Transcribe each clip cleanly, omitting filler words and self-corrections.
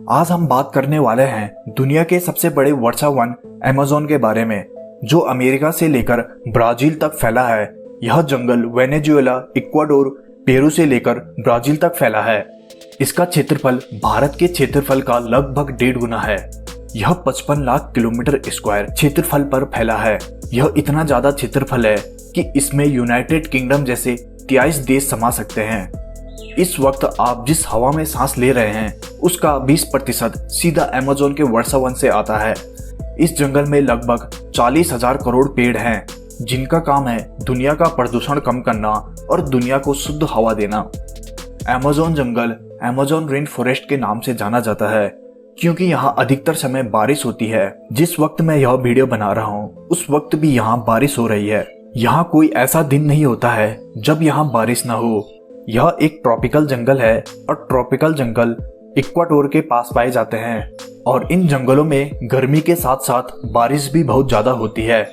आज हम बात करने वाले हैं दुनिया के सबसे बड़े वर्षा वन अमेज़न के बारे में, जो अमेरिका से लेकर ब्राजील तक फैला है। यह जंगल वेनेजुएला, इक्वाडोर, पेरू से लेकर ब्राजील तक फैला है। इसका क्षेत्रफल भारत के क्षेत्रफल का लगभग 1.5 गुना है। यह 55 लाख किलोमीटर स्क्वायर क्षेत्रफल पर फैला है। यह इतना ज्यादा क्षेत्रफल है कि इसमें यूनाइटेड किंगडम जैसे 23 देश समा सकते हैं। इस वक्त आप जिस हवा में सांस ले रहे हैं उसका 20% सीधा अमेज़न के वर्षा वन से आता है। इस जंगल में लगभग 40,000 करोड़ पेड़ हैं, जिनका काम है दुनिया का प्रदूषण कम करना और दुनिया को शुद्ध हवा देना। अमेज़न जंगल अमेज़न रेन फॉरेस्ट के नाम से जाना जाता है क्योंकि यहाँ अधिकतर समय बारिश होती है। जिस वक्त मैं यह वीडियो बना रहा हूँ उस वक्त भी यहाँ बारिश हो रही है। यहाँ कोई ऐसा दिन नहीं होता है जब यहाँ बारिश न हो। यह एक ट्रॉपिकल जंगल है और ट्रॉपिकल जंगल इक्वाडोर के पास पाए जाते हैं और इन जंगलों में गर्मी के साथ साथ बारिश भी बहुत ज्यादा होती है,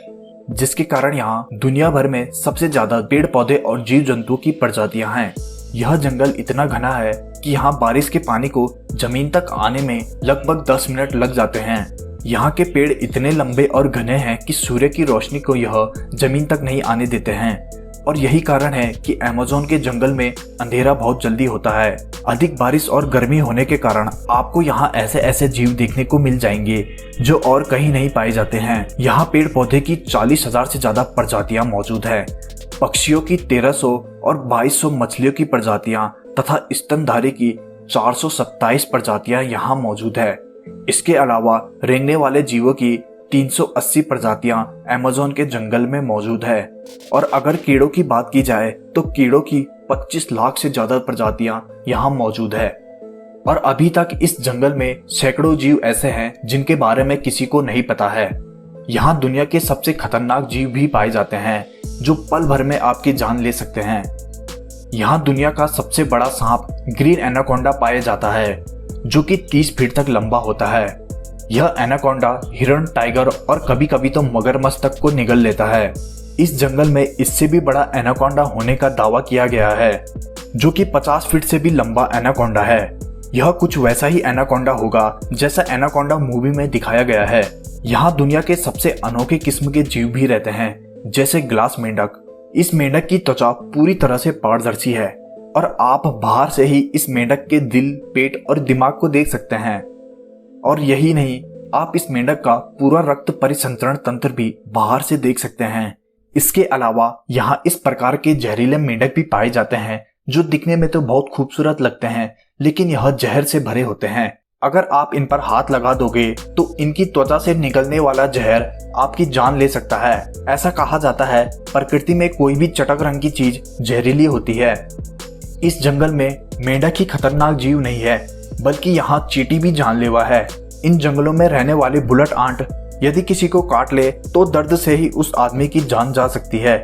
जिसके कारण यहाँ दुनिया भर में सबसे ज्यादा पेड़ पौधे और जीव जंतु की प्रजातियां हैं। यह जंगल इतना घना है कि यहाँ बारिश के पानी को जमीन तक आने में लगभग 10 मिनट लग जाते हैं। यहाँ के पेड़ इतने लंबे और घने हैं कि सूर्य की रोशनी को यह जमीन तक नहीं आने देते हैं और यही कारण है कि अमेज़न के जंगल में अंधेरा बहुत जल्दी होता है। अधिक बारिश और गर्मी होने के कारण आपको यहाँ ऐसे ऐसे जीव देखने को मिल जाएंगे जो और कहीं नहीं पाए जाते हैं। यहाँ पेड़ पौधे की 40,000 से ज्यादा प्रजातियां मौजूद है, पक्षियों की 1300 और 2200 मछलियों की प्रजातियां तथा स्तनधारी की 427 प्रजातियां यहाँ मौजूद है। इसके अलावा रेंगने वाले जीवों की 380 प्रजातियां अमेज़न के जंगल में मौजूद है और अगर कीड़ों की बात की जाए तो कीड़ों की 25 लाख से ज्यादा प्रजातियां यहाँ मौजूद है। और अभी तक इस जंगल में सैकड़ों जीव ऐसे हैं जिनके बारे में किसी को नहीं पता है। यहाँ दुनिया के सबसे खतरनाक जीव भी पाए जाते हैं जो पल भर में आपकी जान ले सकते हैं। यहाँ दुनिया का सबसे बड़ा सांप ग्रीन एनाकोंडा पाया जाता है जो कि 30 फीट तक लंबा होता है। यह एनाकोंडा हिरण, टाइगर और कभी कभी तो मगरमच्छ तक को निगल लेता है। इस जंगल में इससे भी बड़ा एनाकोंडा होने का दावा किया गया है जो कि 50 फीट से भी लंबा एनाकोंडा है। यह कुछ वैसा ही एनाकोंडा होगा जैसा एनाकोंडा मूवी में दिखाया गया है। यहाँ दुनिया के सबसे अनोखे किस्म के जीव भी रहते हैं, जैसे ग्लास मेंढक। इस मेंढक की त्वचा पूरी तरह से पारदर्शी है और आप बाहर से ही इस मेंढक के दिल, पेट और दिमाग को देख सकते हैं। और यही नहीं, आप इस मेंढक का पूरा रक्त परिसंचरण तंत्र भी बाहर से देख सकते हैं। इसके अलावा यहाँ इस प्रकार के जहरीले मेंढक भी पाए जाते हैं जो दिखने में तो बहुत खूबसूरत लगते हैं, लेकिन यह जहर से भरे होते हैं। अगर आप इन पर हाथ लगा दोगे तो इनकी त्वचा से निकलने वाला जहर आपकी जान ले सकता है। ऐसा कहा जाता है प्रकृति में कोई भी चटक रंग की चीज जहरीली होती है। इस जंगल में मेंढक ही खतरनाक जीव नहीं है, बल्कि यहाँ चींटी भी जानलेवा है। इन जंगलों में रहने वाली बुलेट आंट यदि किसी को काट ले तो दर्द से ही उस आदमी की जान जा सकती है।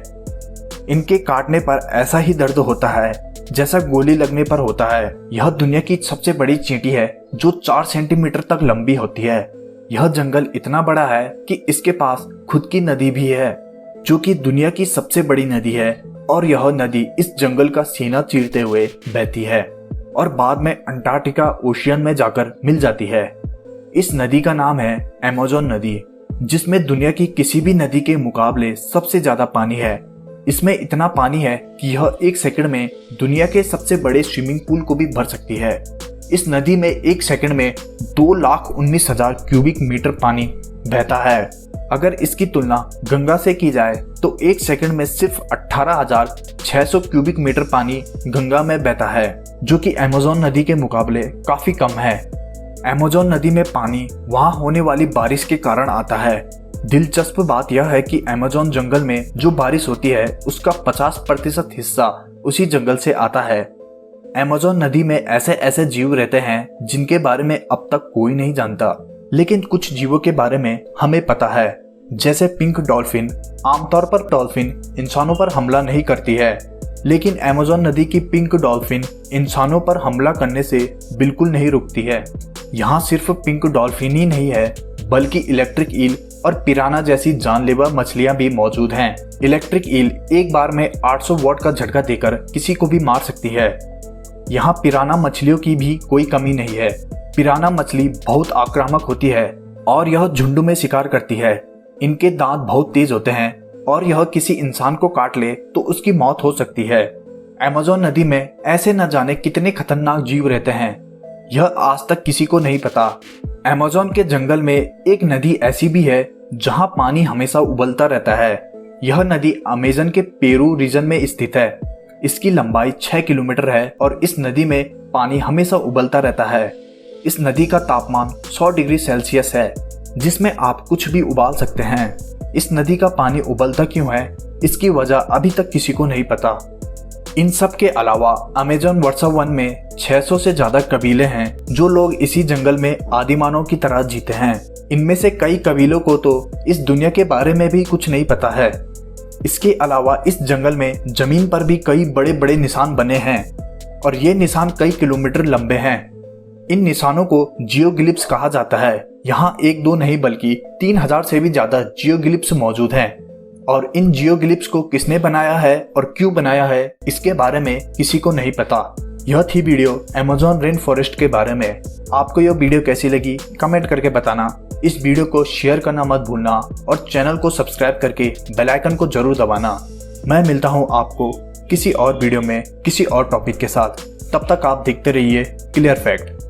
इनके काटने पर ऐसा ही दर्द होता है जैसा गोली लगने पर होता है। यह दुनिया की सबसे बड़ी चींटी है जो 4 सेंटीमीटर तक लंबी होती है। यह जंगल इतना बड़ा है कि इसके पास खुद की नदी भी है जो कि दुनिया की सबसे बड़ी नदी है और यह नदी इस जंगल का सीना चीरते हुए बहती है और बाद में अंटार्कटिका ओशियन में जाकर मिल जाती है। इस नदी का नाम है अमेज़न नदी, जिसमें दुनिया की किसी भी नदी के मुकाबले सबसे ज्यादा पानी है। इसमें इतना पानी है कि यह 1 सेकंड में दुनिया के सबसे बड़े स्विमिंग पूल को भी भर सकती है। इस नदी में 1 सेकंड में 2,19,000 क्यूबिक मीटर पानी बहता है। अगर इसकी तुलना गंगा से की जाए तो 1 सेकंड में सिर्फ 18,600 क्यूबिक मीटर पानी गंगा में बहता है, जो कि अमेज़न नदी के मुकाबले काफी कम है। अमेज़न नदी में पानी वहाँ होने वाली बारिश के कारण आता है। दिलचस्प बात यह है कि अमेज़न जंगल में जो बारिश होती है उसका 50% हिस्सा उसी जंगल से आता है। अमेज़न नदी में ऐसे ऐसे जीव रहते हैं जिनके बारे में अब तक कोई नहीं जानता, लेकिन कुछ जीवों के बारे में हमें पता है, जैसे पिंक डॉल्फिन। आमतौर पर डॉल्फिन इंसानों पर हमला नहीं करती है, लेकिन अमेज़न नदी की पिंक डॉल्फिन इंसानों पर हमला करने से बिल्कुल नहीं रुकती है। यहाँ सिर्फ पिंक डॉल्फिन ही नहीं है, बल्कि इलेक्ट्रिक ईल और पिराना जैसी जानलेवा मछलियां भी मौजूद हैं। इलेक्ट्रिक ईल एक बार में 800 वॉट का झटका देकर किसी को भी मार सकती है। यहाँ पिराना मछलियों की भी कोई कमी नहीं है। पिराना मछली बहुत आक्रामक होती है और यह झुंड में शिकार करती है। इनके दांत बहुत तेज होते हैं और यह किसी इंसान को काट ले तो उसकी मौत हो सकती है। अमेज़न नदी में ऐसे न जाने कितने खतरनाक जीव रहते हैं, यह आज तक किसी को नहीं पता। अमेज़न के जंगल में एक नदी ऐसी भी है जहां पानी हमेशा उबलता रहता है। यह नदी अमेज़न के पेरू रीजन में स्थित है। इसकी लंबाई 6 किलोमीटर है और इस नदी में पानी हमेशा उबलता रहता है। इस नदी का तापमान 100 डिग्री सेल्सियस है, जिसमें आप कुछ भी उबाल सकते हैं। इस नदी का पानी उबलता क्यों है, इसकी वजह अभी तक किसी को नहीं पता। इन सब के अलावा अमेज़न वर्षा वन में 600 से ज्यादा कबीले हैं जो लोग इसी जंगल में आदिमानव की तरह जीते हैं। इनमें से कई कबीलों को तो इस दुनिया के बारे में भी कुछ नहीं पता है। इसके अलावा इस जंगल में जमीन पर भी कई बड़े बड़े निशान बने हैं और ये निशान कई किलोमीटर लंबे हैं। इन निशानों को जियोग्लिफ्स कहा जाता है। यहाँ 1-2 नहीं बल्कि 3000 से भी ज्यादा जियोग्लिफ्स मौजूद हैं और इन जियोग्लिफ्स को किसने बनाया है और क्यों बनाया है, इसके बारे में किसी को नहीं पता। यह थी वीडियो अमेज़न रेन फॉरेस्ट के बारे में। आपको यह वीडियो कैसी लगी कमेंट करके बताना। इस वीडियो को शेयर करना मत भूलना और चैनल को सब्सक्राइब करके बेल आइकन को जरूर दबाना। मैं मिलता हूँ आपको किसी और वीडियो में किसी और टॉपिक के साथ। तब तक आप देखते रहिए क्लियर फैक्ट।